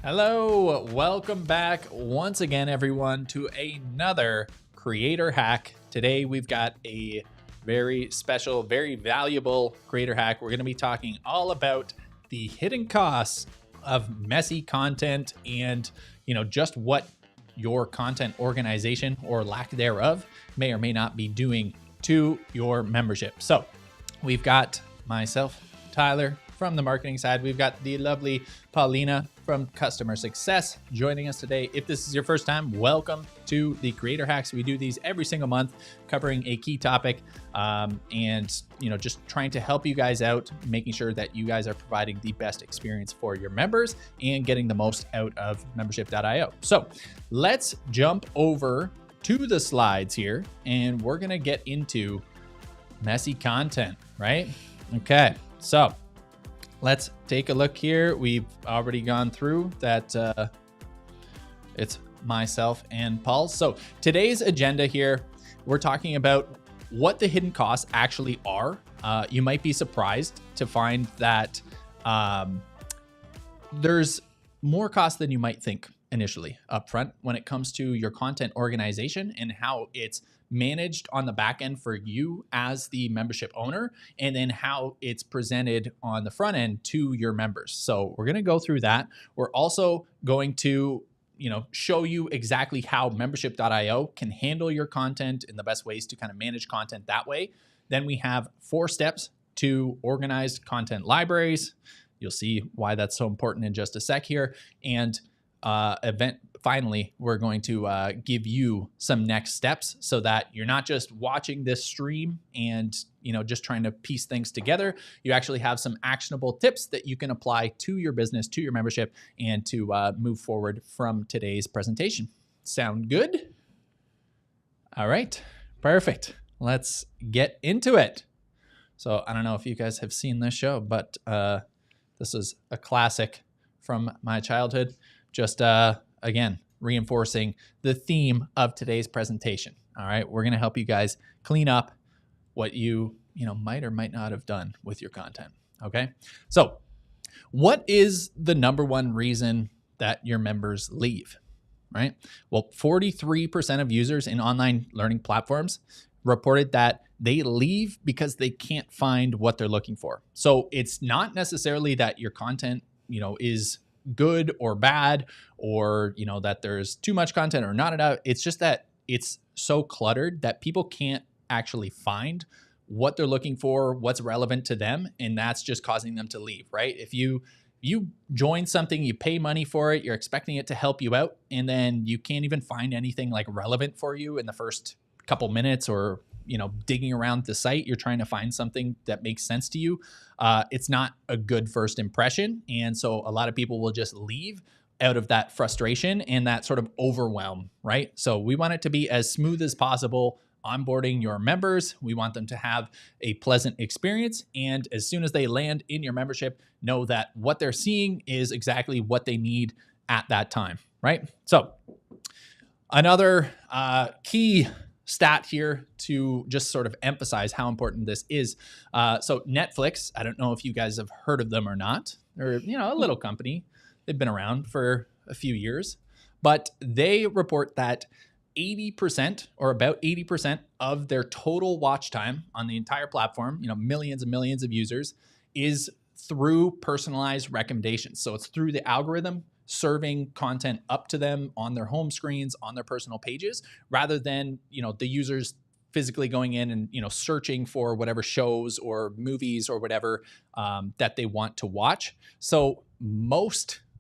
Hello, welcome back once again, everyone, to another creator hack. Today, we've got a very special, very valuable creator hack. We're going to be talking all about the hidden costs of messy content and, just what your content organization or lack thereof may or may not be doing to your membership. So we've got myself, Tyler, from the marketing side. We've got the lovely Paulina from customer success joining us today. If this is your first time, welcome to the Creator Hacks. We do these every single month, covering a key topic, and just trying to help you guys out, making sure that you guys are providing the best experience for your members and getting the most out of membership.io. So let's jump over to the slides here, and we're gonna get into messy content, right? Okay, so let's take a look here. We've already gone through that. It's myself and Paul. So today's agenda here, we're talking about what the hidden costs actually are. You might be surprised to find that there's more costs than you might think initially upfront when it comes to your content organization and how it's managed on the back end for you as the membership owner, and then how it's presented on the front end to your members. So we're going to go through that. We're also going to show you exactly how membership.io can handle your content and the best ways to kind of manage content that way. Then we have 4 steps to organized content libraries. You'll see why that's so important in just a sec here. And finally, we're going to give you some next steps so that you're not just watching this stream and just trying to piece things together. You actually have some actionable tips that you can apply to your business, to your membership, and to move forward from today's presentation. Sound good? All right, perfect. Let's get into it. So I don't know if you guys have seen this show, but this is a classic from my childhood. Just, again, reinforcing the theme of today's presentation. All right, we're going to help you guys clean up what you might or might not have done with your content. Okay, so what is the number one reason that your members leave? Right? Well, 43% of users in online learning platforms reported that they leave because they can't find what they're looking for. So it's not necessarily that your content, is good or bad, or that there's too much content or not enough. It's just that it's so cluttered that people can't actually find what they're looking for, what's relevant to them, and that's just causing them to leave, right? If you join something, you pay money for it, you're expecting it to help you out, and then you can't even find anything like relevant for you in the first couple minutes, or digging around the site, you're trying to find something that makes sense to you. It's not a good first impression. And so a lot of people will just leave out of that frustration and that sort of overwhelm, right? So we want it to be as smooth as possible onboarding your members. We want them to have a pleasant experience. And as soon as they land in your membership, know that what they're seeing is exactly what they need at that time, right? So another key stat here to just sort of emphasize how important this is. So Netflix, I don't know if you guys have heard of them or not. They're, a little company. They've been around for a few years, but they report that 80% or about 80% of their total watch time on the entire platform, millions and millions of users, is through personalized recommendations. So it's through the algorithm serving content up to them on their home screens, on their personal pages, rather than, the users physically going in and, searching for whatever shows or movies or whatever that they want to watch. So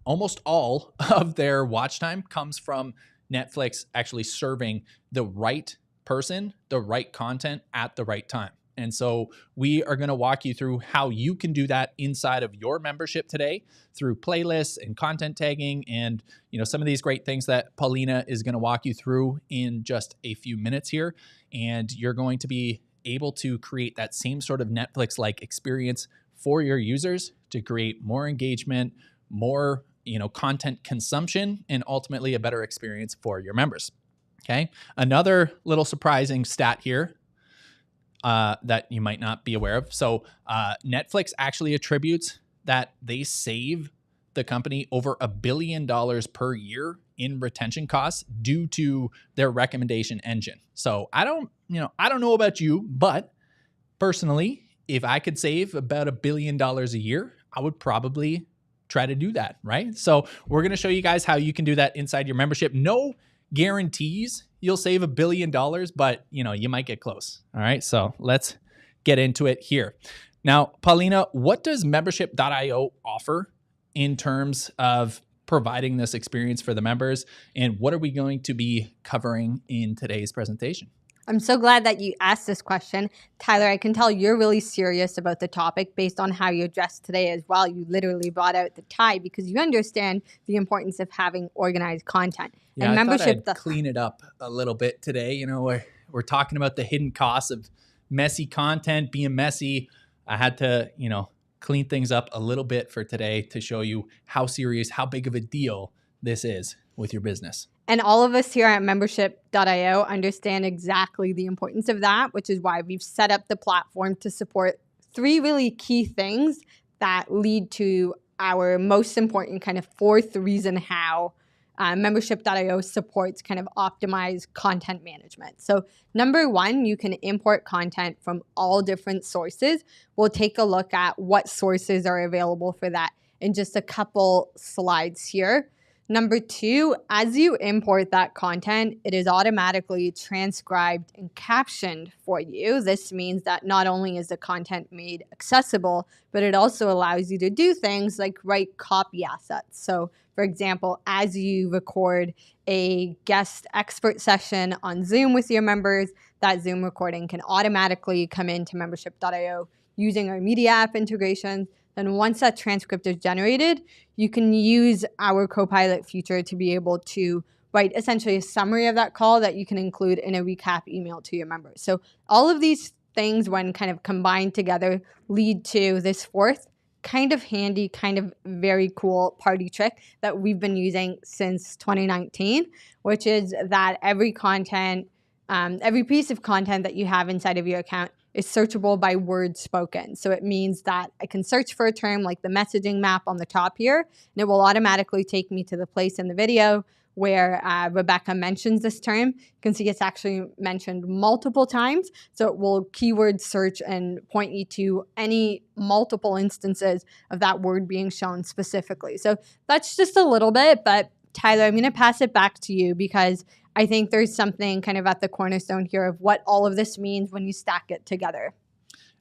almost all of their watch time comes from Netflix actually serving the right person, the right content at the right time. And so we are going to walk you through how you can do that inside of your membership today through playlists and content tagging and, some of these great things that Paulina is going to walk you through in just a few minutes here. And you're going to be able to create that same sort of Netflix-like experience for your users to create more engagement, more, content consumption, and ultimately a better experience for your members. Okay. Another little surprising stat here that you might not be aware of. So Netflix actually attributes that they save the company over $1 billion per year in retention costs due to their recommendation engine. So I don't know about you, but personally, if I could save about $1 billion a year, I would probably try to do that, right? So we're going to show you guys how you can do that inside your membership. No guarantees you'll save $1 billion, but you might get close. All right. So let's get into it here. Now, Paulina, what does membership.io offer in terms of providing this experience for the members? And what are we going to be covering in today's presentation? I'm so glad that you asked this question. Tyler, I can tell you're really serious about the topic based on how you dressed today as well. You literally brought out the tie because you understand the importance of having organized content. Yeah, and membership, I thought I'd clean it up a little bit today. We're talking about the hidden costs of messy content, being messy. I had to, clean things up a little bit for today to show you how serious, how big of a deal this is with your business. And all of us here at membership.io understand exactly the importance of that, which is why we've set up the platform to support 3 really key things that lead to our most important kind of 4th reason how membership.io supports kind of optimized content management. So number 1, you can import content from all different sources. We'll take a look at what sources are available for that in just a couple slides here. Number 2, as you import that content, it is automatically transcribed and captioned for you. This means that not only is the content made accessible, but it also allows you to do things like write copy assets. So, for example, as you record a guest expert session on Zoom with your members, that Zoom recording can automatically come into membership.io using our media app integrations. Then once that transcript is generated, you can use our Copilot feature to be able to write essentially a summary of that call that you can include in a recap email to your members. So all of these things, when kind of combined together, lead to this 4th kind of handy, kind of very cool party trick that we've been using since 2019, which is that every piece of content that you have inside of your account is searchable by words spoken. So it means that I can search for a term like the messaging map on the top here, and it will automatically take me to the place in the video where Rebecca mentions this term. You can see it's actually mentioned multiple times. So it will keyword search and point you to any multiple instances of that word being shown specifically. So that's just a little bit, but Tyler, I'm going to pass it back to you because I think there's something kind of at the cornerstone here of what all of this means when you stack it together.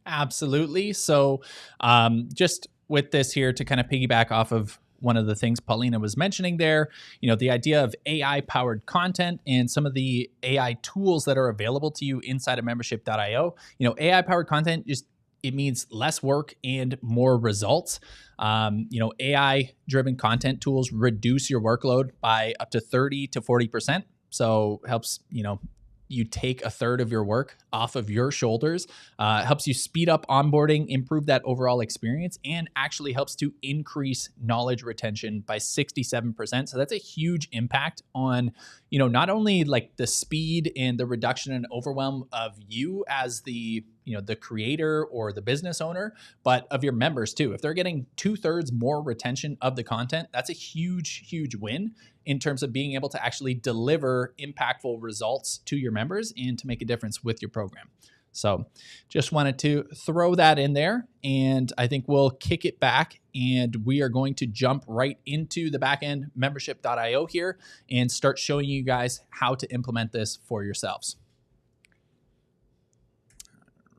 Absolutely. So just with this here to kind of piggyback off of one of the things Paulina was mentioning there, the idea of AI-powered content and some of the AI tools that are available to you inside of membership.io. AI-powered content it means less work and more results. AI-driven content tools reduce your workload by up to 30 to 40%. So helps, you take a third of your work off of your shoulders, helps you speed up onboarding, improve that overall experience, and actually helps to increase knowledge retention by 67%. So that's a huge impact on, not only like the speed and the reduction in overwhelm of you as the creator or the business owner, but of your members too. If they're getting 2/3 more retention of the content, that's a huge, huge win in terms of being able to actually deliver impactful results to your members and to make a difference with your program. So just wanted to throw that in there, and I think we'll kick it back and we are going to jump right into the backend membership.io here and start showing you guys how to implement this for yourselves.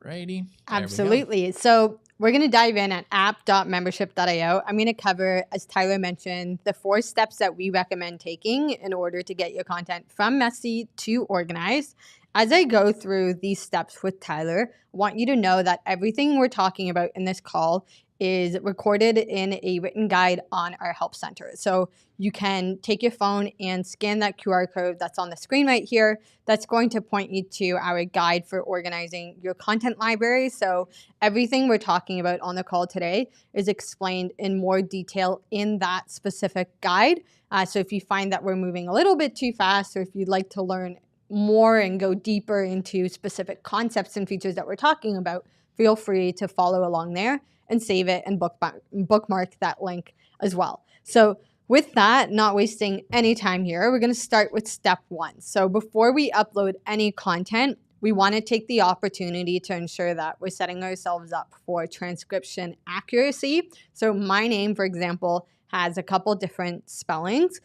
Alrighty. Absolutely. So we're going to dive in at app.membership.io. I'm going to cover, as Tyler mentioned, the 4 steps that we recommend taking in order to get your content from messy to organized. As I go through these steps with Tyler, I want you to know that everything we're talking about in this call is recorded in a written guide on our help center. So you can take your phone and scan that QR code that's on the screen right here. That's going to point you to our guide for organizing your content library. So everything we're talking about on the call today is explained in more detail in that specific guide. So if you find that we're moving a little bit too fast, or if you'd like to learn more and go deeper into specific concepts and features that we're talking about, feel free to follow along there and save it and bookmark that link as well. So with that, not wasting any time here, we're going to start with step 1. So before we upload any content, we want to take the opportunity to ensure that we're setting ourselves up for transcription accuracy. So my name, for example, has a couple different spellings.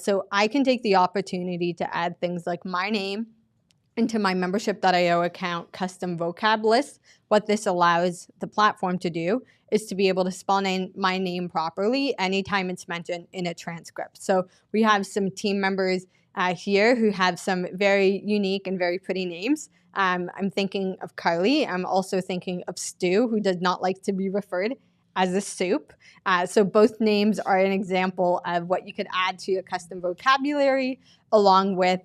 So I can take the opportunity to add things like my name into my membership.io account custom vocab list. What this allows the platform to do is to be able to spell my name properly anytime it's mentioned in a transcript. So we have some team members here who have some very unique and very pretty names. I'm thinking of Carly. I'm also thinking of Stu, who does not like to be referred as a soup. So both names are an example of what you could add to your custom vocabulary, along with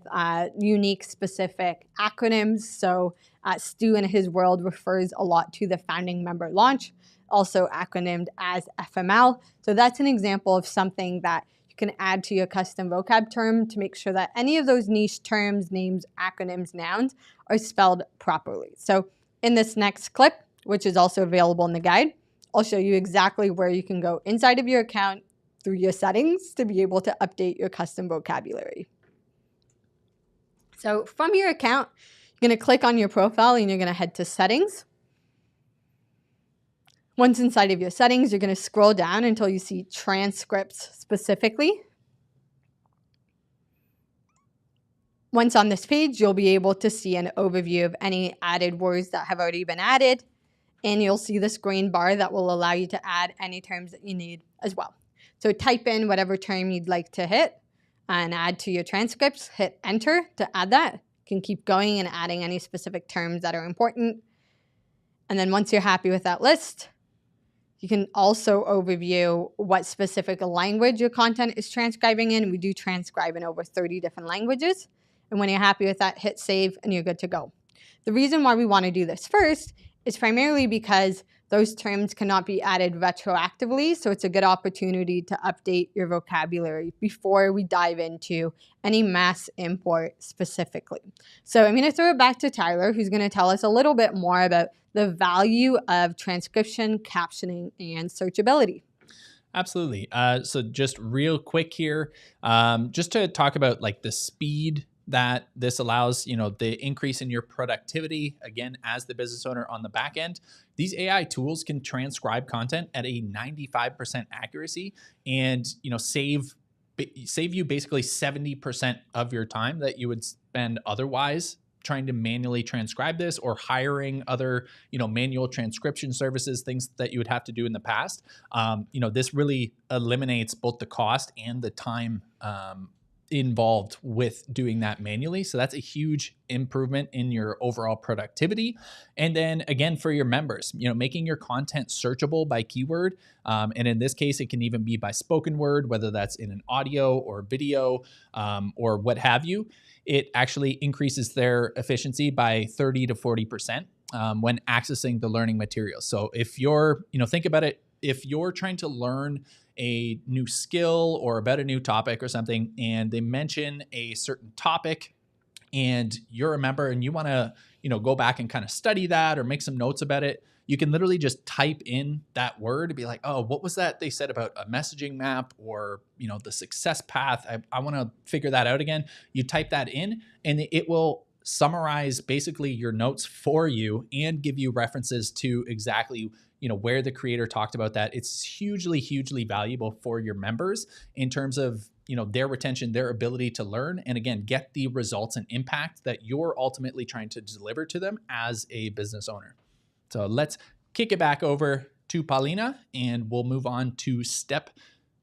unique specific acronyms. So Stu in his world refers a lot to the founding member launch, also acronymed as FML. So that's an example of something that you can add to your custom vocab term to make sure that any of those niche terms, names, acronyms, nouns are spelled properly. So in this next clip, which is also available in the guide, I'll show you exactly where you can go inside of your account through your settings to be able to update your custom vocabulary. So from your account, you're going to click on your profile and you're going to head to settings. Once inside of your settings, you're going to scroll down until you see transcripts specifically. Once on this page, you'll be able to see an overview of any added words that have already been added. And you'll see this green bar that will allow you to add any terms that you need as well. So type in whatever term you'd like to hit and add to your transcripts. Hit enter to add that. You can keep going and adding any specific terms that are important. And then once you're happy with that list, you can also overview what specific language your content is transcribing in. We do transcribe in over 30 different languages. And when you're happy with that, hit save and you're good to go. The reason why we want to do this first is primarily because those terms cannot be added retroactively. So it's a good opportunity to update your vocabulary before we dive into any mass import specifically. So I'm going to throw it back to Tyler, who's going to tell us a little bit more about the value of transcription, captioning, and searchability. Absolutely. So just real quick here, just to talk about like the speed that this allows, the increase in your productivity, again, as the business owner on the back end. These AI tools can transcribe content at a 95% accuracy and, save you basically 70% of your time that you would spend otherwise trying to manually transcribe this or hiring other, manual transcription services, things that you would have to do in the past. This really eliminates both the cost and the time involved with doing that manually. So that's a huge improvement in your overall productivity. And then again, for your members, making your content searchable by keyword. And in this case, it can even be by spoken word, whether that's in an audio or video or what have you. It actually increases their efficiency by 30 to 40% when accessing the learning materials. So if you're, think about it, if you're trying to learn a new skill or about a new topic or something, and they mention a certain topic and you're a member and you want to, go back and kind of study that or make some notes about it, you can literally just type in that word and be like, oh, what was that they said about a messaging map or, the success path? I want to figure that out again. You type that in and it will summarize basically your notes for you and give you references to exactly where the creator talked about that. It's hugely, hugely valuable for your members in terms of, their retention, their ability to learn, and again, get the results and impact that you're ultimately trying to deliver to them as a business owner. So let's kick it back over to Paulina and we'll move on to step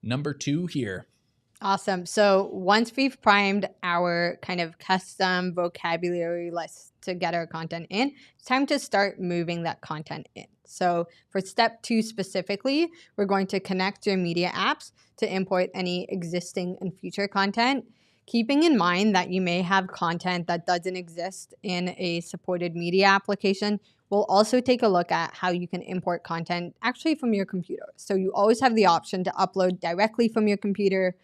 number 2 here. Awesome. So once we've primed our kind of custom vocabulary list to get our content in, it's time to start moving that content in. So for step 2 specifically, we're going to connect your media apps to import any existing and future content, keeping in mind that you may have content that doesn't exist in a supported media application. We'll also take a look at how you can import content actually from your computer. So you always have the option to upload directly from your computer,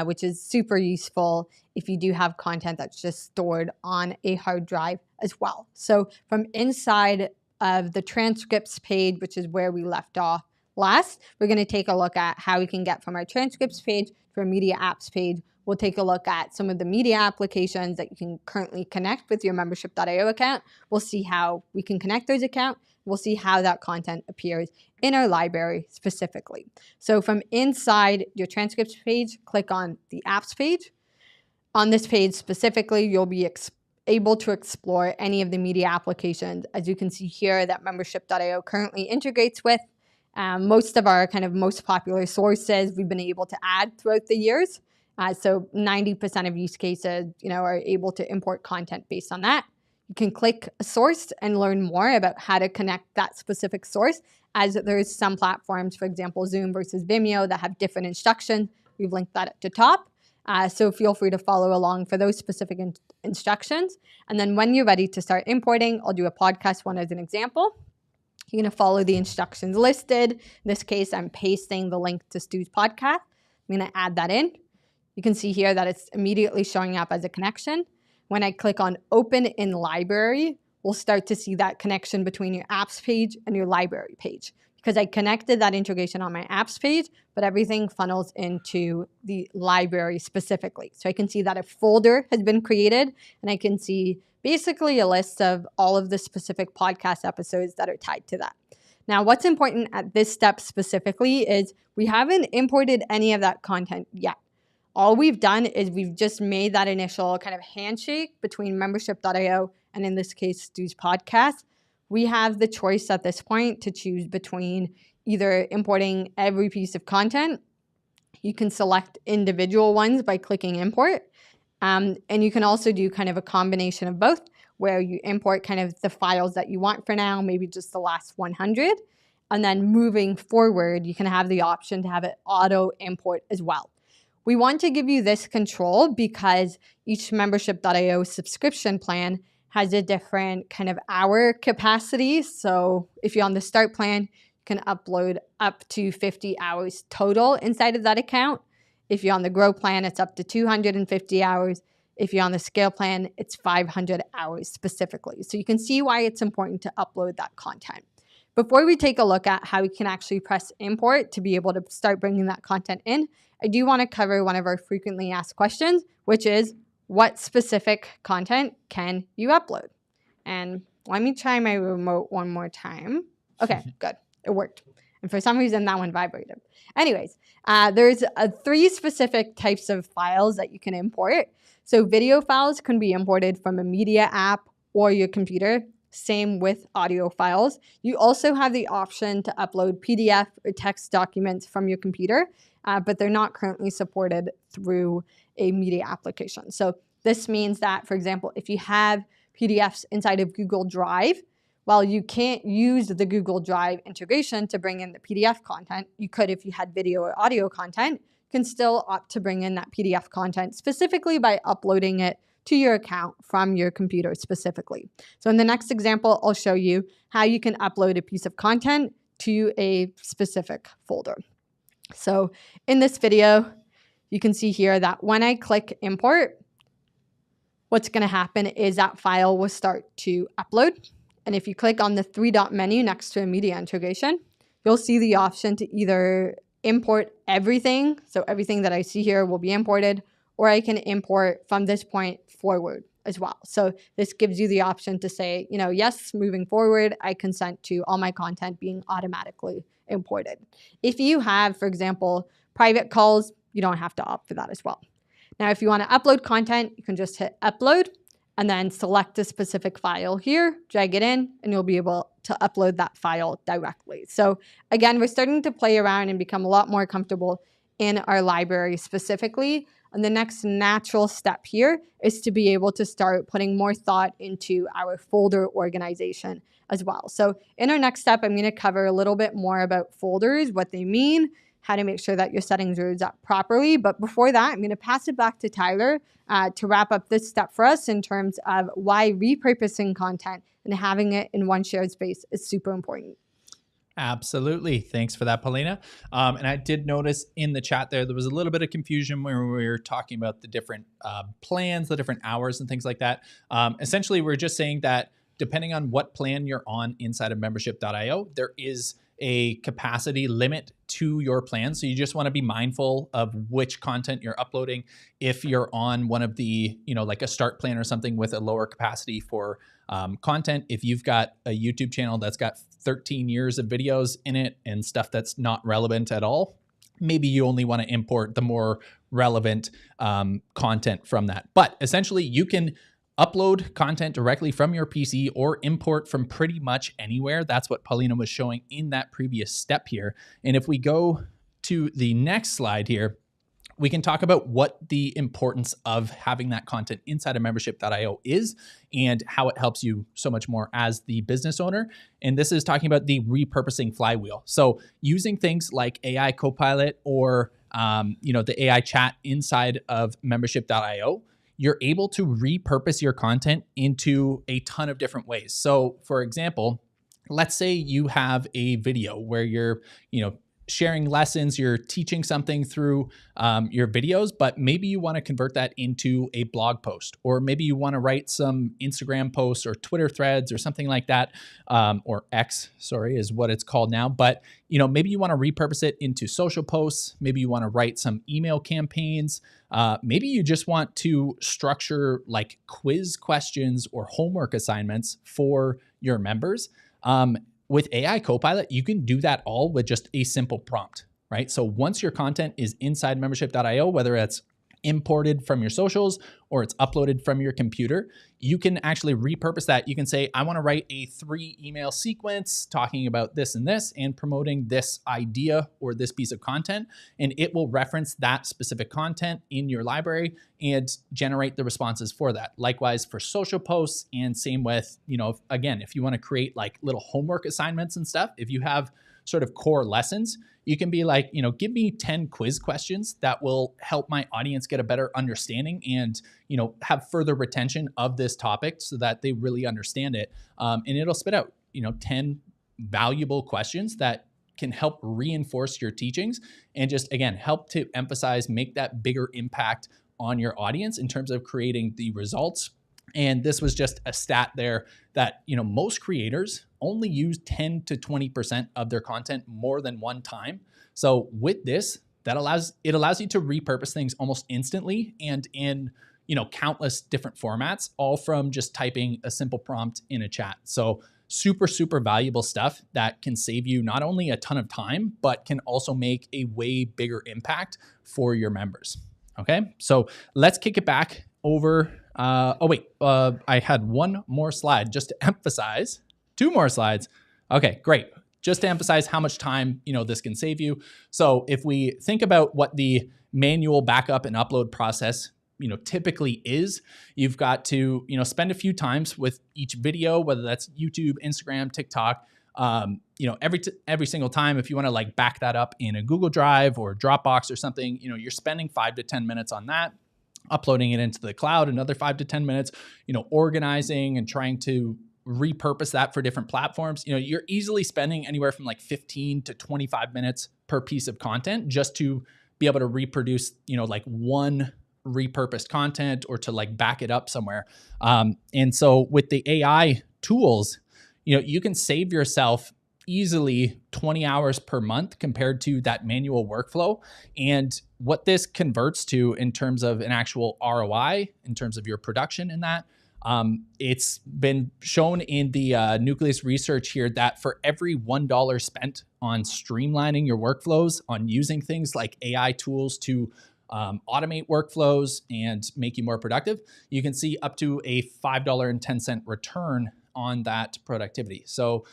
which is super useful if you do have content that's just stored on a hard drive as well. So from inside of the transcripts page, which is where we left off Last, we're going to take a look at how we can get from our transcripts page to our media apps page. We'll take a look at some of the media applications that you can currently connect with your membership.io account. We'll see how we can connect those accounts. We'll see how that content appears in our library specifically. So from inside your transcripts page, click on the apps page. On this page specifically, you'll be able to explore any of the media applications, as you can see here, that membership.io currently integrates with. Most of our kind of most popular sources we've been able to add throughout the years. So 90% of use cases, are able to import content based on that. You can click a source and learn more about how to connect that specific source, as there's some platforms, for example, Zoom versus Vimeo, that have different instructions. We've linked that at the top. So feel free to follow along for those specific instructions. And then when you're ready to start importing, I'll do a podcast one as an example. You're going to follow the instructions listed. In this case, I'm pasting the link to Stu's podcast. I'm going to add that in. You can see here that it's immediately showing up as a connection. When I click on Open in Library, we'll start to see that connection between your apps page and your library page, because I connected that integration on my apps page, but everything funnels into the library specifically. So I can see that a folder has been created, and I can see basically a list of all of the specific podcast episodes that are tied to that. Now, what's important at this step specifically is we haven't imported any of that content yet. All we've done is we've just made that initial kind of handshake between membership.io and, in this case, Stu's podcast. We have the choice at this point to choose between either importing every piece of content. You can select individual ones by clicking import. And you can also do kind of a combination of both, where you import kind of the files that you want for now, maybe just the last 100. And then moving forward, you can have the option to have it auto import as well. We want to give you this control because each membership.io subscription plan has a different kind of hour capacity. So if you're on the start plan, you can upload up to 50 hours total inside of that account. If you're on the grow plan, it's up to 250 hours. If you're on the scale plan, it's 500 hours specifically. So you can see why it's important to upload that content. Before we take a look at how we can actually press import to be able to start bringing that content in, I do want to cover one of our frequently asked questions, which is, what specific content can you upload? And let me try my remote one more time. Okay, good. It worked. And for some reason, that one vibrated. Anyways, there's 3 specific types of files that you can import. So video files can be imported from a media app or your computer. Same with audio files. You also have the option to upload PDF or text documents from your computer, but they're not currently supported through a media application. So this means that, for example, if you have PDFs inside of Google Drive, while you can't use the Google Drive integration to bring in the PDF content, you could if you had video or audio content, you can still opt to bring in that PDF content specifically by uploading it to your account from your computer specifically. So in the next example, I'll show you how you can upload a piece of content to a specific folder. So in this video, you can see here that when I click import, what's going to happen is that file will start to upload. And if you click on the 3-dot menu next to a media integration, you'll see the option to either import everything. So everything that I see here will be imported, or I can import from this point forward as well. So this gives you the option to say, yes, moving forward, I consent to all my content being automatically imported. If you have, for example, private calls, you don't have to opt for that as well. Now, if you want to upload content, you can just hit upload and then select a specific file here, drag it in, and you'll be able to upload that file directly. So again, we're starting to play around and become a lot more comfortable in our library specifically. And the next natural step here is to be able to start putting more thought into our folder organization as well. So in our next step, I'm going to cover a little bit more about folders, what they mean, how to make sure that your settings are up properly. But before that, I'm going to pass it back to Tyler to wrap up this step for us in terms of why repurposing content and having it in one shared space is super important. Absolutely. Thanks for that, Paulina. And I did notice in the chat there was a little bit of confusion when we were talking about the different plans, the different hours and things like that. Essentially, we're just saying that depending on what plan you're on inside of membership.io, there is a capacity limit to your plan. So you just want to be mindful of which content you're uploading. If you're on one of the, like a start plan or something with a lower capacity for content, if you've got a YouTube channel that's got 13 years of videos in it and stuff that's not relevant at all, maybe you only want to import the more relevant content from that. But essentially, you can upload content directly from your PC or import from pretty much anywhere. That's what Paulina was showing in that previous step here. And if we go to the next slide here, we can talk about what the importance of having that content inside of membership.io is and how it helps you so much more as the business owner. And this is talking about the repurposing flywheel. So using things like AI Copilot or the AI chat inside of membership.io, you're able to repurpose your content into a ton of different ways. So for example, let's say you have a video where you're, sharing lessons, you're teaching something through your videos, but maybe you want to convert that into a blog post, or maybe you want to write some Instagram posts or Twitter threads or something like that, or X, is what it's called now. But maybe you want to repurpose it into social posts. Maybe you want to write some email campaigns. Maybe you just want to structure like quiz questions or homework assignments for your members. With AI Copilot, you can do that all with just a simple prompt, right? So once your content is inside membership.io, whether it's imported from your socials or it's uploaded from your computer, you can actually repurpose that. You can say, I want to write a 3 email sequence talking about this and this and promoting this idea or this piece of content. And it will reference that specific content in your library and generate the responses for that. Likewise for social posts, and same with, again, if you want to create like little homework assignments and stuff, if you have sort of core lessons, you can be like, give me 10 quiz questions that will help my audience get a better understanding and, have further retention of this topic so that they really understand it. And it'll spit out, 10 valuable questions that can help reinforce your teachings and just, again, help to emphasize, make that bigger impact on your audience in terms of creating the results. And this was just a stat there that, most creators only use 10 to 20% of their content more than one time. So with this, it allows you to repurpose things almost instantly and in, countless different formats, all from just typing a simple prompt in a chat. So super, super valuable stuff that can save you not only a ton of time, but can also make a way bigger impact for your members. Okay, so let's kick it back over. I had one more slide just to emphasize, 2 more slides. Okay, great. Just to emphasize how much time, this can save you. So if we think about what the manual backup and upload process, typically is, you've got to, spend a few times with each video, whether that's YouTube, Instagram, TikTok, every single time. If you want to like back that up in a Google Drive or Dropbox or something, you're spending 5 to 10 minutes on that. Uploading it into the cloud, another 5 to 10 minutes, organizing and trying to repurpose that for different platforms. You're easily spending anywhere from like 15 to 25 minutes per piece of content just to be able to reproduce, like one repurposed content or to like back it up somewhere. And so with the AI tools, you can save yourself easily 20 hours per month compared to that manual workflow. And what this converts to in terms of an actual ROI, in terms of your production in that, it's been shown in the Nucleus research here that for every $1 spent on streamlining your workflows, on using things like AI tools to automate workflows and make you more productive, you can see up to a $5.10 return on that productivity. So,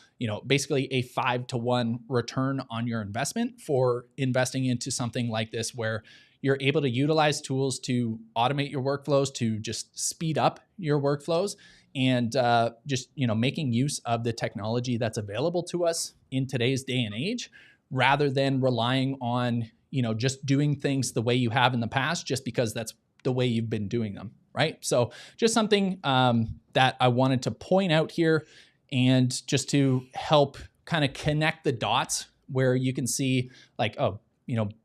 basically a 5-to-1 return on your investment for investing into something like this, where you're able to utilize tools to automate your workflows, to just speed up your workflows, and just, making use of the technology that's available to us in today's day and age, rather than relying on, just doing things the way you have in the past, just because that's the way you've been doing them, right? So just something that I wanted to point out here, and just to help kind of connect the dots where you can see like,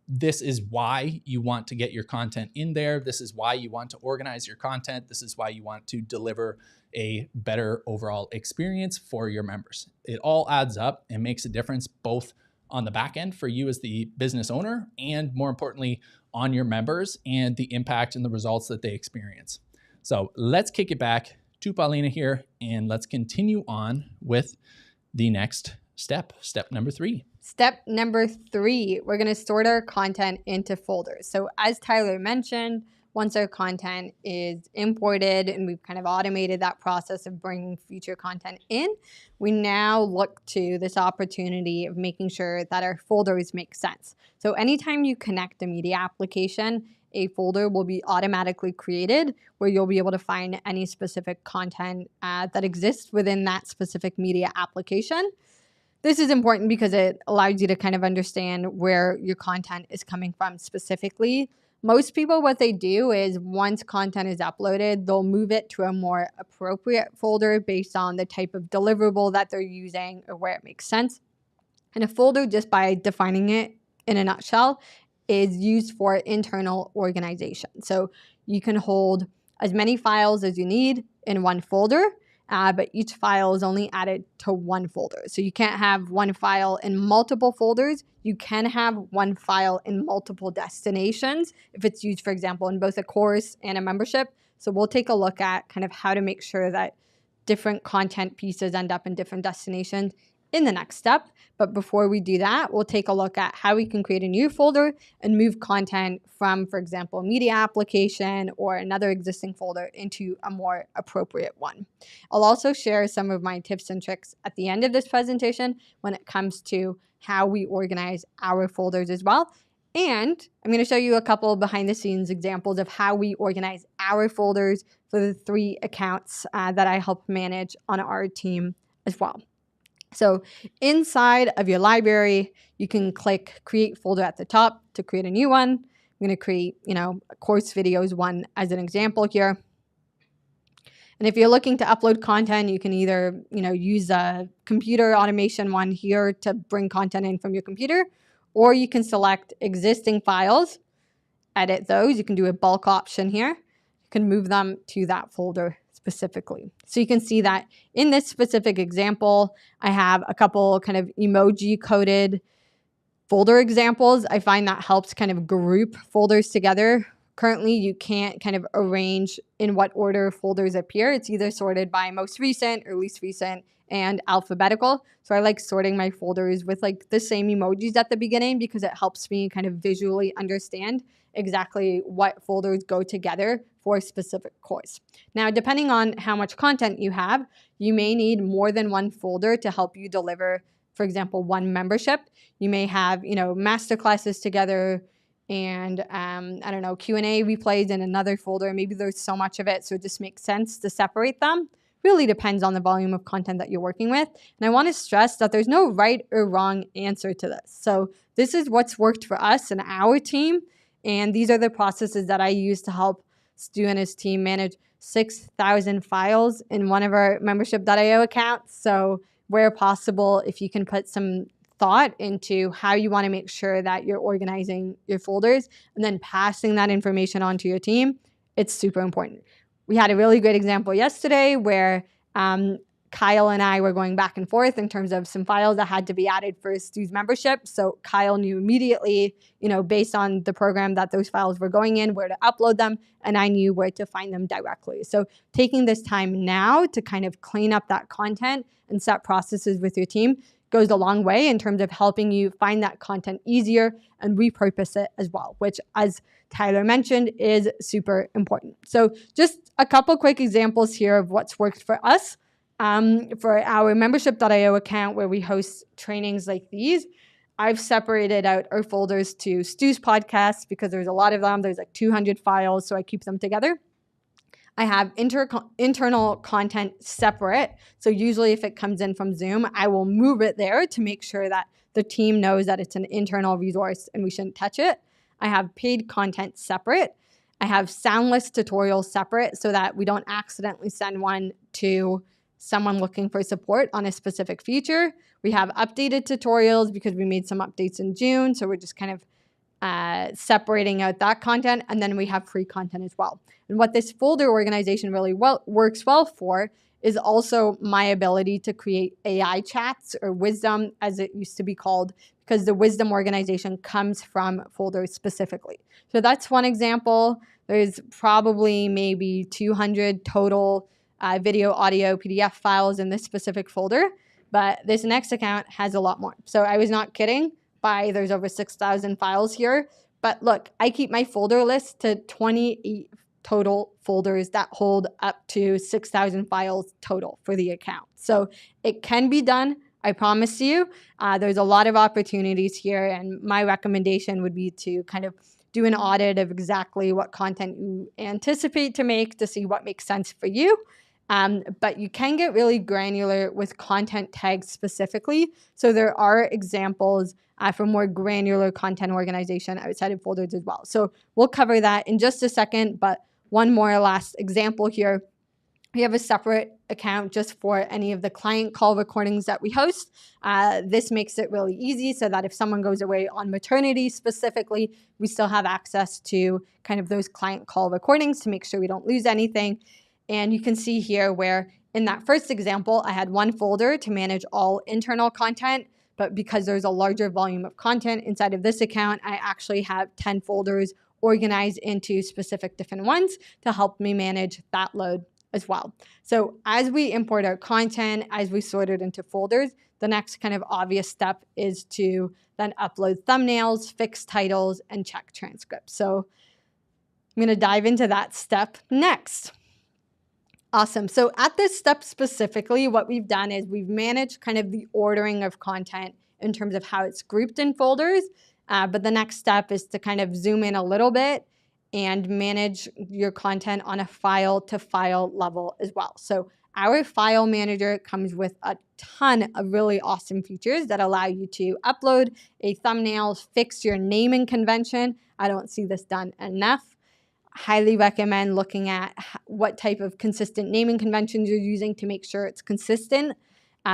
this is why you want to get your content in there. This is why you want to organize your content. This is why you want to deliver a better overall experience for your members. It all adds up and makes a difference both on the back end for you as the business owner and, more importantly, on your members and the impact and the results that they experience. So let's kick it back to Paulina here and let's continue on with the next step number 3. Step number 3, we're going to sort our content into folders. So as Tyler mentioned, once our content is imported and we've kind of automated that process of bringing future content in, we now look to this opportunity of making sure that our folders make sense. So anytime you connect a media application, a folder will be automatically created where you'll be able to find any specific content that exists within that specific media application. This is important because it allows you to kind of understand where your content is coming from specifically. Most people, what they do is once content is uploaded, they'll move it to a more appropriate folder based on the type of deliverable that they're using or where it makes sense. And a folder, just by defining it in a nutshell, is used for internal organization. So you can hold as many files as you need in one folder, but each file is only added to one folder. So you can't have one file in multiple folders. You can have one file in multiple destinations if it's used, for example, in both a course and a membership. So we'll take a look at kind of how to make sure that different content pieces end up in different destinations in the next step. But before we do that, we'll take a look at how we can create a new folder and move content from, for example, a media application or another existing folder into a more appropriate one. I'll also share some of my tips and tricks at the end of this presentation when it comes to how we organize our folders as well. And I'm going to show you a couple behind the scenes examples of how we organize our folders for the 3 accounts that I help manage on our team as well. So inside of your library, you can click create folder at the top to create a new one. I'm going to create, a course videos one as an example here. And if you're looking to upload content, you can either, use a computer automation one here to bring content in from your computer, or you can select existing files, edit those. You can do a bulk option here. You can move them to that folder specifically. So you can see that in this specific example, I have a couple kind of emoji coded folder examples. I find that helps kind of group folders together. Currently, you can't kind of arrange in what order folders appear. It's either sorted by most recent or least recent and alphabetical. So I like sorting my folders with like the same emojis at the beginning because it helps me kind of visually understand exactly what folders go together for a specific course. Now, depending on how much content you have, you may need more than one folder to help you deliver, for example, one membership. You may have, masterclasses together and, Q&A replays in another folder. Maybe there's so much of it, so it just makes sense to separate them. Really depends on the volume of content that you're working with. And I want to stress that there's no right or wrong answer to this. So this is what's worked for us and our team. And these are the processes that I use to help Stu and his team manage 6,000 files in one of our membership.io accounts. So where possible, if you can put some thought into how you want to make sure that you're organizing your folders and then passing that information on to your team, it's super important. We had a really great example yesterday where Kyle and I were going back and forth in terms of some files that had to be added for Stu's membership. So Kyle knew immediately, based on the program that those files were going in, where to upload them, and I knew where to find them directly. So taking this time now to kind of clean up that content and set processes with your team goes a long way in terms of helping you find that content easier and repurpose it as well, which, as Tyler mentioned, is super important. So just a couple quick examples here of what's worked for us. For our membership.io account where we host trainings like these, I've separated out our folders to Stu's podcasts because there's a lot of them. There's like 200 files, so I keep them together. I have internal content separate. So usually if it comes in from Zoom, I will move it there to make sure that the team knows that it's an internal resource and we shouldn't touch it. I have paid content separate. I have soundless tutorials separate so that we don't accidentally send one to someone looking for support on a specific feature. We have updated tutorials because we made some updates in June. So we're just kind of separating out that content, and then we have free content as well. And what this folder organization really works well for is also my ability to create AI chats, or wisdom as it used to be called, because the wisdom organization comes from folders specifically. So that's one example. There's probably maybe 200 total video, audio, PDF files in this specific folder, but this next account has a lot more. So I was not kidding. There's over 6,000 files here. But look, I keep my folder list to 28 total folders that hold up to 6,000 files total for the account. So it can be done. I promise you. There's a lot of opportunities here, and my recommendation would be to kind of do an audit of exactly what content you anticipate to make to see what makes sense for you. But you can get really granular with content tags specifically. So there are examples for more granular content organization outside of folders as well. So we'll cover that in just a second, but one more last example here. We have a separate account just for any of the client call recordings that we host. This makes it really easy so that if someone goes away on maternity specifically, we still have access to kind of those client call recordings to make sure we don't lose anything. And you can see here where in that first example, I had one folder to manage all internal content, but because there's a larger volume of content inside of this account, I actually have 10 folders organized into specific different ones to help me manage that load as well. So as we import our content, as we sort it into folders, the next kind of obvious step is to then upload thumbnails, fix titles, and check transcripts. So I'm going to dive into that step next. Awesome. So at this step specifically, what we've done is we've managed kind of the ordering of content in terms of how it's grouped in folders. But the next step is to kind of zoom in a little bit and manage your content on a file-to-file level as well. So our file manager comes with a ton of really awesome features that allow you to upload a thumbnail, fix your naming convention. I don't see this done enough. Highly recommend looking at what type of consistent naming conventions you're using to make sure it's consistent.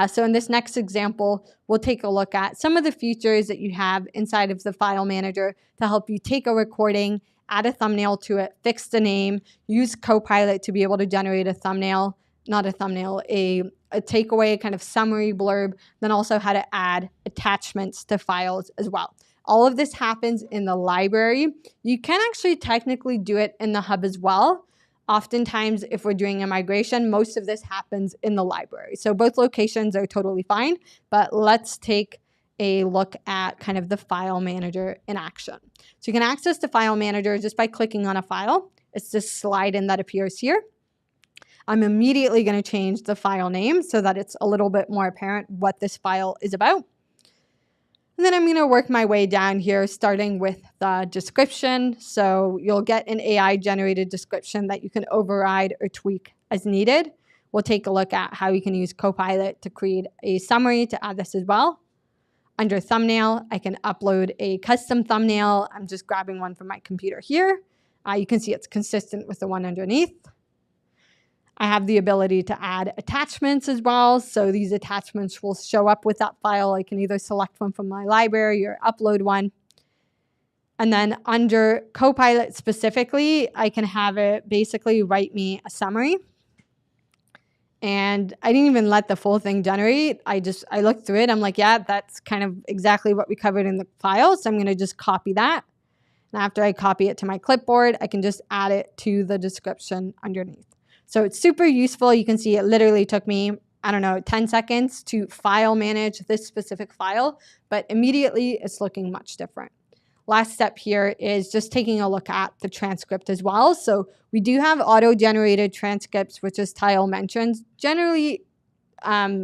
So in this next example, we'll take a look at some of the features that you have inside of the file manager to help you take a recording, add a thumbnail to it, fix the name, use Copilot to be able to generate a thumbnail, not a thumbnail, a takeaway kind of summary blurb, then also how to add attachments to files as well. All of this happens in the library. You can actually technically do it in the hub as well. Oftentimes, if we're doing a migration, most of this happens in the library. So both locations are totally fine, but let's take a look at kind of the file manager in action. So you can access the file manager just by clicking on a file. It's this slide in that appears here. I'm immediately going to change the file name so that it's a little bit more apparent what this file is about. And then I'm going to work my way down here, starting with the description. So you'll get an AI-generated description that you can override or tweak as needed. We'll take a look at how you can use Copilot to create a summary to add this as well. Under thumbnail, I can upload a custom thumbnail. I'm just grabbing one from my computer here. You can see it's consistent with the one underneath. I have the ability to add attachments as well. So these attachments will show up with that file. I can either select one from my library or upload one. And then under Copilot specifically, I can have it basically write me a summary. And I didn't even let the full thing generate. I looked through it. I'm like, yeah, that's kind of exactly what we covered in the file. So I'm going to just copy that. And after I copy it to my clipboard, I can just add it to the description underneath. So it's super useful. You can see it literally took me, 10 seconds to file manage this specific file, but immediately it's looking much different. Last step here is just taking a look at the transcript as well. So we do have auto-generated transcripts, which as Tyler mentioned. Generally,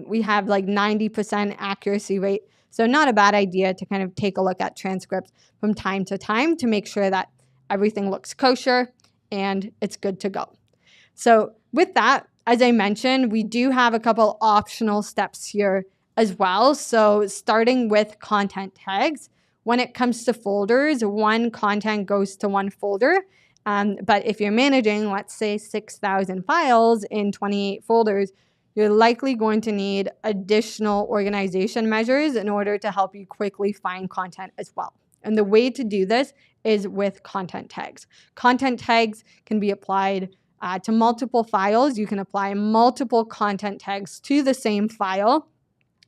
we have like 90% accuracy rate. So not a bad idea to kind of take a look at transcripts from time to time to make sure that everything looks kosher and it's good to go. So with that, as I mentioned, we do have a couple optional steps here as well. So starting with content tags, when it comes to folders, one content goes to one folder. But if you're managing, let's say 6,000 files in 28 folders, you're likely going to need additional organization measures in order to help you quickly find content as well. And the way to do this is with content tags. Content tags can be applied to multiple files. You can apply multiple content tags to the same file.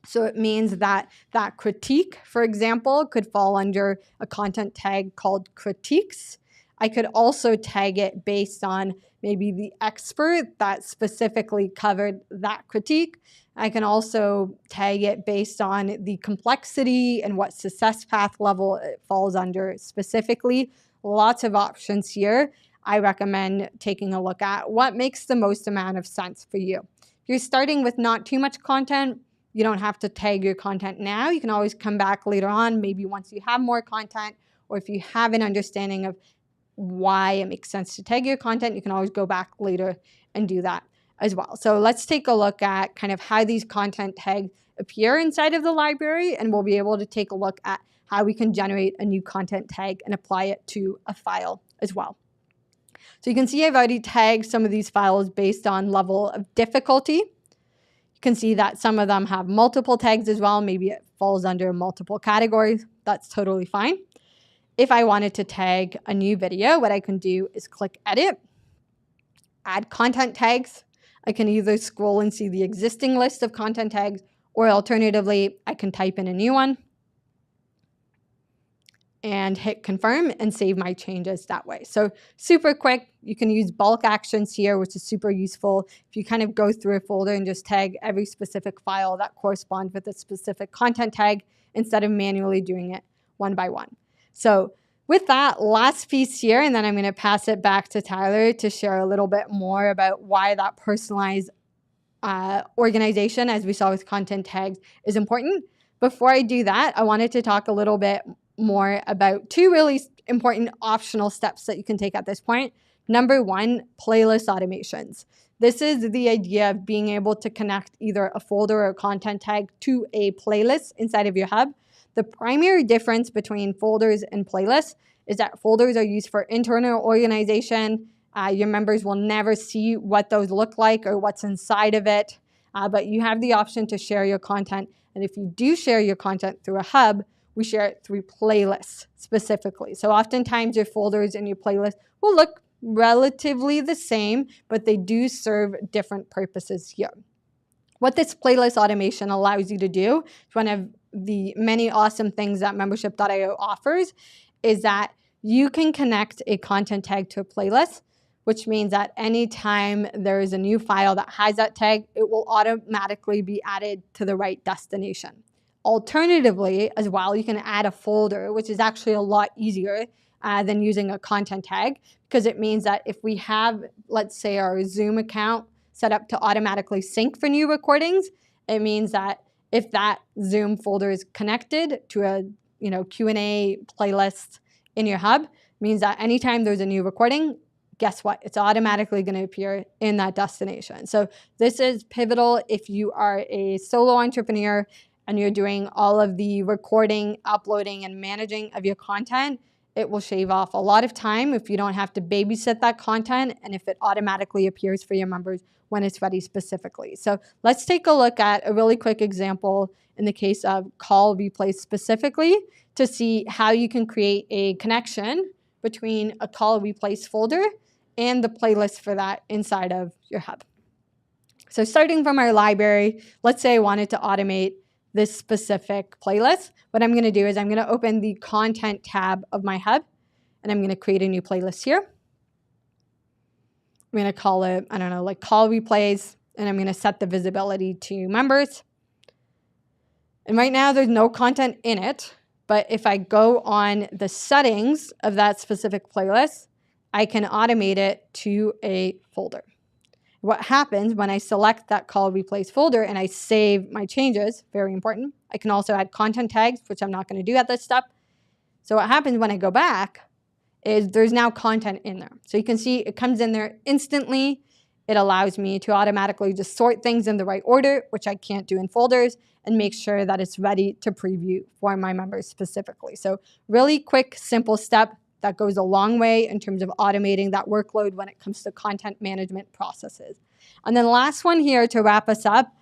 So it means that that critique, for example, could fall under a content tag called critiques. I could also tag it based on maybe the expert that specifically covered that critique. I can also tag it based on the complexity and what success path level it falls under specifically. Lots of options here. I recommend taking a look at what makes the most amount of sense for you. If you're starting with not too much content, you don't have to tag your content now. You can always come back later on, maybe once you have more content, or if you have an understanding of why it makes sense to tag your content, you can always go back later and do that as well. So let's take a look at kind of how these content tags appear inside of the library, and we'll be able to take a look at how we can generate a new content tag and apply it to a file as well. So you can see I've already tagged some of these files based on level of difficulty. You can see that some of them have multiple tags as well. Maybe it falls under multiple categories. That's totally fine. If I wanted to tag a new video, what I can do is click Edit, add content tags. I can either scroll and see the existing list of content tags, or alternatively, I can type in a new one and hit confirm and save my changes that way. So super quick. You can use bulk actions here, which is super useful. If you kind of go through a folder and just tag every specific file that corresponds with a specific content tag instead of manually doing it one by one. So with that last piece here, and then I'm going to pass it back to Tyler to share a little bit more about why that personalized organization, as we saw with content tags, is important. Before I do that, I wanted to talk a little bit more about two really important optional steps that you can take at this point. Number one, playlist automations. This is the idea of being able to connect either a folder or a content tag to a playlist inside of your hub. The primary difference between folders and playlists is that folders are used for internal organization. Your members will never see what those look like or what's inside of it, but you have the option to share your content. And if you do share your content through a hub, we share it through playlists specifically. So oftentimes your folders and your playlists will look relatively the same, but they do serve different purposes here. What this playlist automation allows you to do, is one of the many awesome things that membership.io offers, is that you can connect a content tag to a playlist, which means that anytime there is a new file that has that tag, it will automatically be added to the right destination. Alternatively, as well, you can add a folder, which is actually a lot easier than using a content tag, because it means that if we have, let's say, our Zoom account set up to automatically sync for new recordings, it means that if that Zoom folder is connected to a Q&A playlist in your hub, means that anytime there's a new recording, guess what? It's automatically going to appear in that destination. So this is pivotal if you are a solo entrepreneur and you're doing all of the recording, uploading, and managing of your content. It will shave off a lot of time if you don't have to babysit that content and if it automatically appears for your members when it's ready specifically. So let's take a look at a really quick example in the case of call replays specifically to see how you can create a connection between a call replays folder and the playlist for that inside of your hub. So starting from our library, let's say I wanted to automate this specific playlist. What I'm going to do is I'm going to open the content tab of my hub, and I'm going to create a new playlist here. I'm going to call it, I don't know, like call replays, and I'm going to set the visibility to members. And right now there's no content in it, but if I go on the settings of that specific playlist, I can automate it to a folder. What happens when I select that call replays folder and I save my changes, very important. I can also add content tags, which I'm not going to do at this step. So what happens when I go back is there's now content in there. So you can see it comes in there instantly. It allows me to automatically just sort things in the right order, which I can't do in folders, and make sure that it's ready to preview for my members specifically. So really quick, simple step that goes a long way in terms of automating that workload when it comes to content management processes. And then last one here to wrap us up,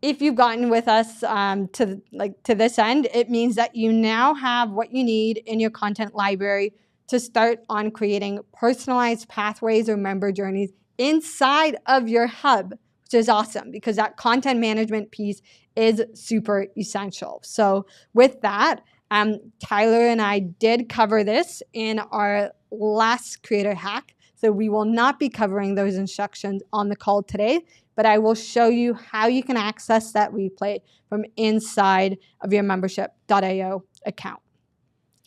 if you've gotten with us to this end, it means that you now have what you need in your content library to start on creating personalized pathways or member journeys inside of your hub, which is awesome because that content management piece is super essential. So with that, Tyler and I did cover this in our last creator hack. So we will not be covering those instructions on the call today, but I will show you how you can access that replay from inside of your membership.io account.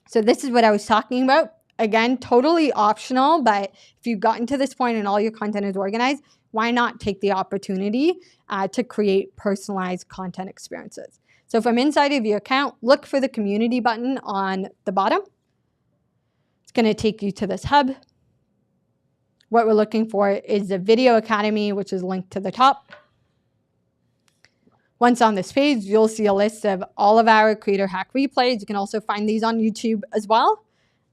So this is what I was talking about. Again, totally optional, but if you've gotten to this point and all your content is organized, why not take the opportunity to create personalized content experiences? So from inside of your account, look for the community button on the bottom. It's going to take you to this hub. What we're looking for is the Video Academy, which is linked to the top. Once on this page, you'll see a list of all of our Creator Hack replays. You can also find these on YouTube as well.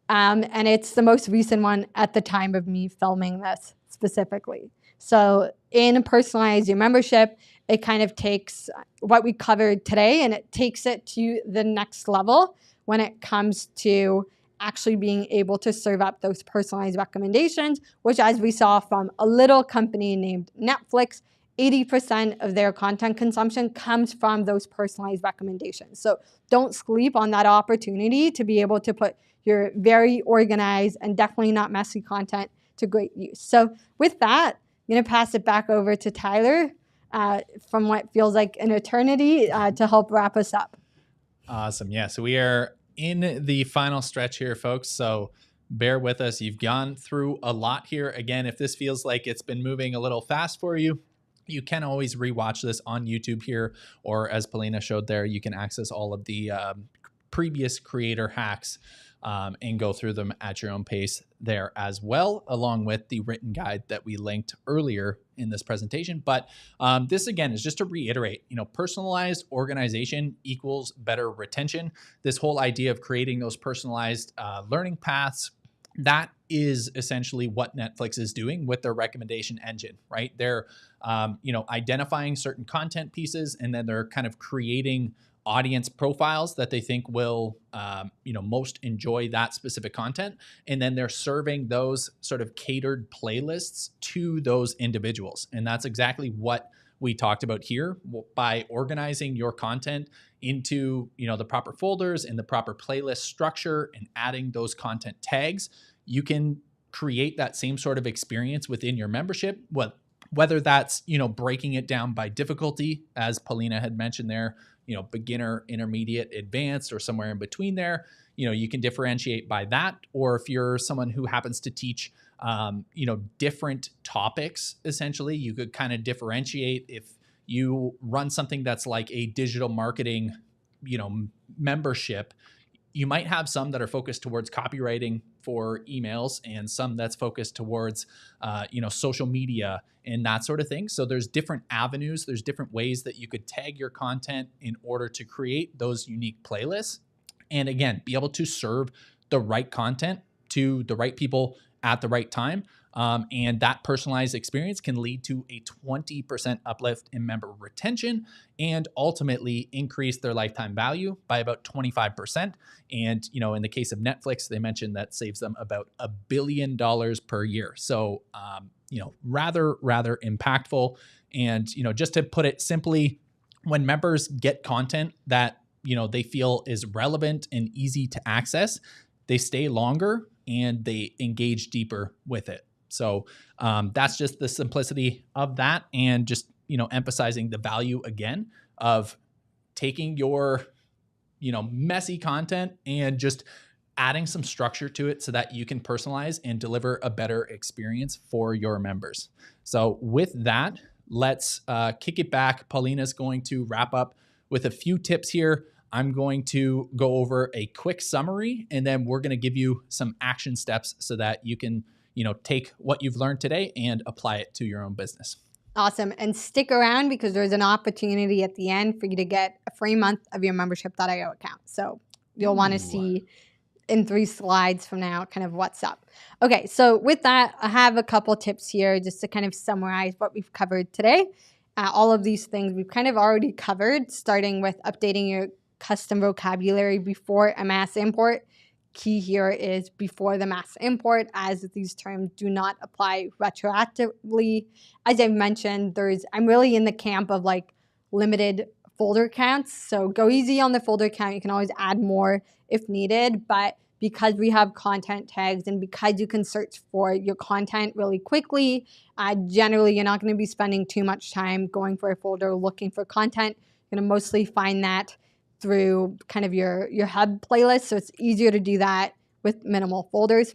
And it's the most recent one at the time of me filming this specifically. So in Personalize Your Membership, it kind of takes what we covered today and it takes it to the next level when it comes to actually being able to serve up those personalized recommendations, which as we saw from a little company named Netflix, 80% of their content consumption comes from those personalized recommendations. So don't sleep on that opportunity to be able to put your very organized and definitely not messy content to great use. So with that, I'm going to pass it back over to Tyler from what feels like an eternity to help wrap us up. Awesome. Yeah. So we are in the final stretch here, folks. So bear with us. You've gone through a lot here. Again, if this feels like it's been moving a little fast for you, you can always rewatch this on YouTube here, or as Paulina showed there, you can access all of the previous creator hacks and go through them at your own pace there as well, along with the written guide that we linked earlier in this presentation. But this again is just to reiterate, personalized organization equals better retention. This whole idea of creating those personalized learning paths, that is essentially what Netflix is doing with their recommendation engine, right? They're, identifying certain content pieces, and then they're kind of creating audience profiles that they think will, most enjoy that specific content. And then they're serving those sort of catered playlists to those individuals. And that's exactly what we talked about here. By organizing your content into, the proper folders and the proper playlist structure and adding those content tags, you can create that same sort of experience within your membership. Whether that's, breaking it down by difficulty, as Paulina had mentioned there, beginner, intermediate, advanced, or somewhere in between there, you can differentiate by that. Or if you're someone who happens to teach, different topics, essentially, you could kind of differentiate. If you run something that's like a digital marketing, membership, you might have some that are focused towards copywriting for emails and some that's focused towards, social media and that sort of thing. So there's different avenues. There's different ways that you could tag your content in order to create those unique playlists. And again, be able to serve the right content to the right people at the right time. And that personalized experience can lead to a 20% uplift in member retention and ultimately increase their lifetime value by about 25%. And, in the case of Netflix, they mentioned that saves them about $1 billion per year. So, rather impactful. And, just to put it simply, when members get content that, they feel is relevant and easy to access, they stay longer and they engage deeper with it. So that's just the simplicity of that, and just, emphasizing the value again of taking your, messy content and just adding some structure to it so that you can personalize and deliver a better experience for your members. So with that, let's kick it back. Paulina's going to wrap up with a few tips here. I'm going to go over a quick summary, and then we're going to give you some action steps so that you can, take what you've learned today and apply it to your own business. Awesome. And stick around because there's an opportunity at the end for you to get a free month of your membership.io account. So you'll want to see in 3 slides from now kind of what's up. Okay, so with that, I have a couple tips here just to kind of summarize what we've covered today. all of these things we've kind of already covered, starting with updating your custom vocabulary before a mass import. Key here is before the mass import, as these terms do not apply retroactively. As I mentioned, I'm really in the camp of like limited folder counts. So go easy on the folder count. You can always add more if needed, but because we have content tags and because you can search for your content really quickly, generally you're not going to be spending too much time going for a folder looking for content. You're going to mostly find that through kind of your hub playlist. So it's easier to do that with minimal folders.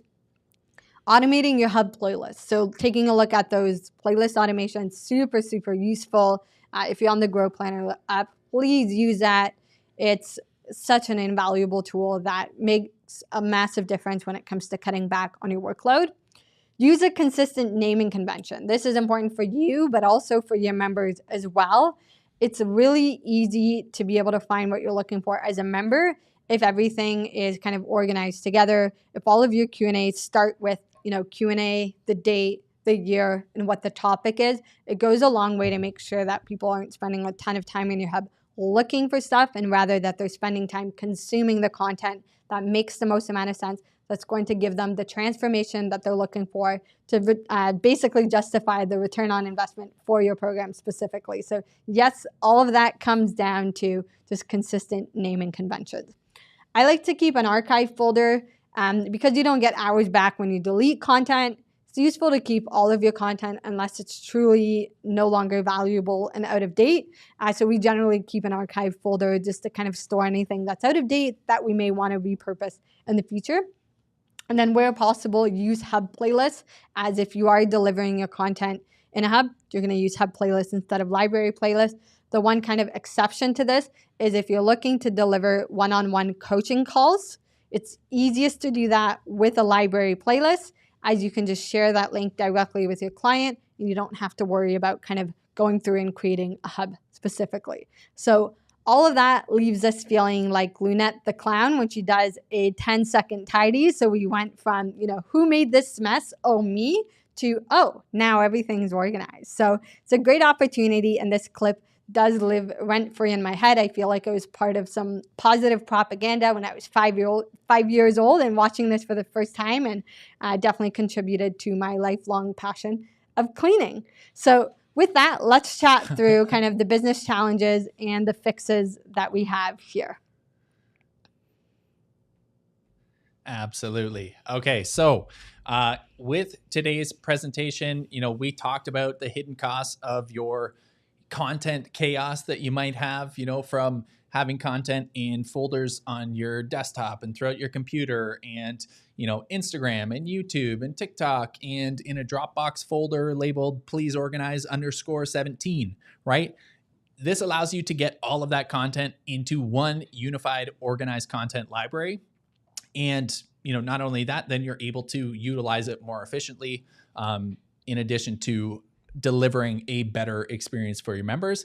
Automating your hub playlist. So taking a look at those playlist automations, super, super useful. If you're on the Grow Planner app, please use that. It's such an invaluable tool that makes a massive difference when it comes to cutting back on your workload. Use a consistent naming convention. This is important for you, but also for your members as well. It's really easy to be able to find what you're looking for as a member if everything is kind of organized together. If all of your Q&As start with, Q&A, the date, the year, and what the topic is, it goes a long way to make sure that people aren't spending a ton of time in your hub looking for stuff, and rather that they're spending time consuming the content that makes the most amount of sense, that's going to give them the transformation that they're looking for to basically justify the return on investment for your program specifically. So yes, all of that comes down to just consistent naming conventions. I like to keep an archive folder because you don't get hours back when you delete content. It's useful to keep all of your content unless it's truly no longer valuable and out of date. So we generally keep an archive folder just to kind of store anything that's out of date that we may want to repurpose in the future. And then where possible, use hub playlists, as if you are delivering your content in a hub, you're going to use hub playlists instead of library playlists. The one kind of exception to this is if you're looking to deliver one-on-one coaching calls. It's easiest to do that with a library playlist, as you can just share that link directly with your client and you don't have to worry about kind of going through and creating a hub specifically. So all of that leaves us feeling like Lunette the clown when she does a 10-second tidy. So we went from, who made this mess? Oh, me, to, oh, now everything's organized. So it's a great opportunity, and this clip does live rent-free in my head. I feel like it was part of some positive propaganda when I was 5 years old and watching this for the first time, and definitely contributed to my lifelong passion of cleaning. So with that, let's chat through kind of the business challenges and the fixes that we have here. Absolutely. Okay, so with today's presentation, we talked about the hidden costs of your content chaos that you might have, from having content in folders on your desktop and throughout your computer, and Instagram and YouTube and TikTok, and in a Dropbox folder labeled please organize _17, right? This allows you to get all of that content into one unified organized content library. And not only that, then you're able to utilize it more efficiently, in addition to delivering a better experience for your members.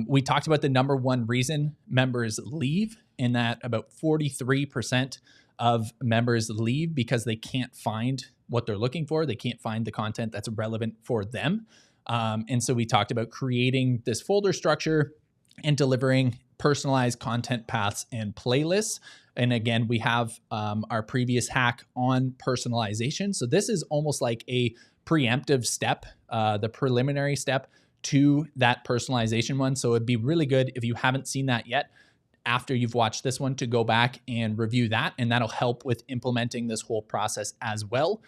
We talked about the number one reason members leave, in that about 43% of members leave because they can't find what they're looking for. They can't find the content that's relevant for them. And so we talked about creating this folder structure and delivering personalized content paths and playlists. And again, we have our previous hack on personalization. So this is almost like a preemptive step, the preliminary step to that personalization one. So it'd be really good if you haven't seen that yet, after you've watched this one, to go back and review that, and that'll help with implementing this whole process as well.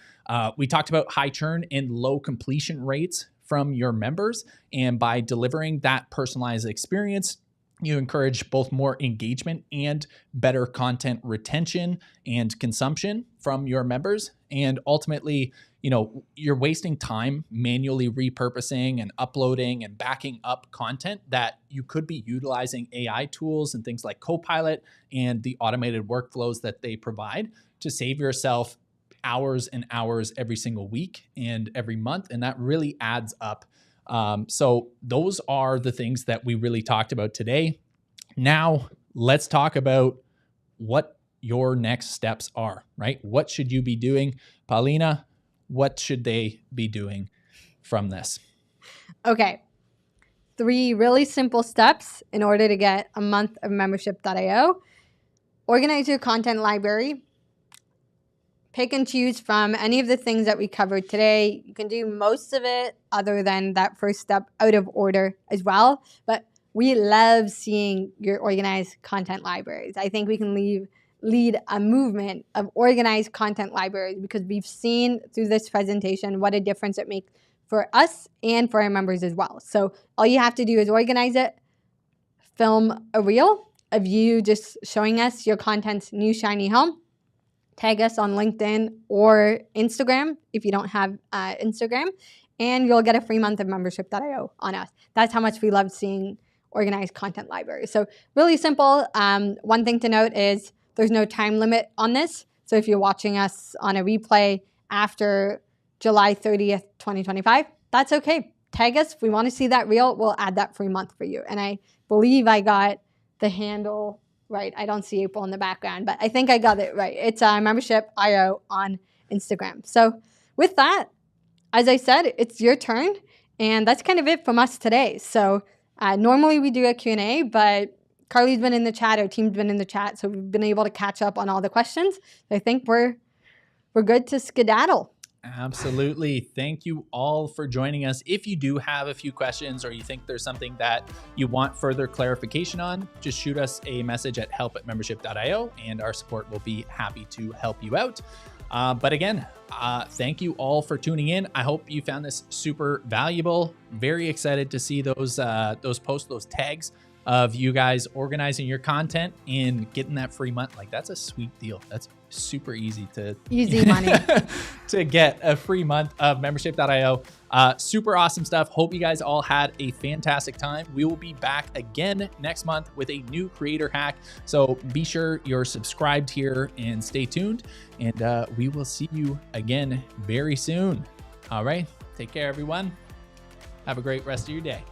We talked about high churn and low completion rates from your members, and by delivering that personalized experience, you encourage both more engagement and better content retention and consumption from your members. And ultimately, you're wasting time manually repurposing and uploading and backing up content that you could be utilizing AI tools and things like Copilot and the automated workflows that they provide to save yourself hours and hours every single week and every month. And that really adds up. So those are the things that we really talked about today. Now let's talk about what your next steps are, right? What should you be doing? Paulina, what should they be doing from this? Okay. 3 really simple steps in order to get a month of membership.io. Organize your content library. Pick and choose from any of the things that we covered today. You can do most of it other than that first step out of order as well. But we love seeing your organized content libraries. I think we can lead a movement of organized content libraries because we've seen through this presentation what a difference it makes for us and for our members as well. So all you have to do is organize it, film a reel of you just showing us your content's new shiny home, tag us on LinkedIn or Instagram if you don't have Instagram, and you'll get a free month of membership.io on us. That's how much we love seeing organized content libraries. So really simple. One thing to note is there's no time limit on this. So if you're watching us on a replay after July 30th, 2025, that's okay. Tag us. If we want to see that reel, we'll add that free month for you. And I believe I got the handle right. I don't see April in the background, but I think I got it right. It's membership.io on Instagram. So with that, as I said, it's your turn. And that's kind of it from us today. So normally we do a Q&A, but Carly's been in the chat, our team's been in the chat, so we've been able to catch up on all the questions. So I think we're good to skedaddle. Absolutely. Thank you all for joining us. If you do have a few questions or you think there's something that you want further clarification on, just shoot us a message at help@membership.io and our support will be happy to help you out. But again, thank you all for tuning in. I hope you found this super valuable. Very excited to see those posts, those tags of you guys organizing your content and getting that free month. Like, that's a sweet deal. That's super easy money to get a free month of membership.io. Super awesome stuff. Hope you guys all had a fantastic time. We will be back again next month with a new creator hack. So be sure you're subscribed here and stay tuned. And we will see you again very soon. All right. Take care, everyone. Have a great rest of your day.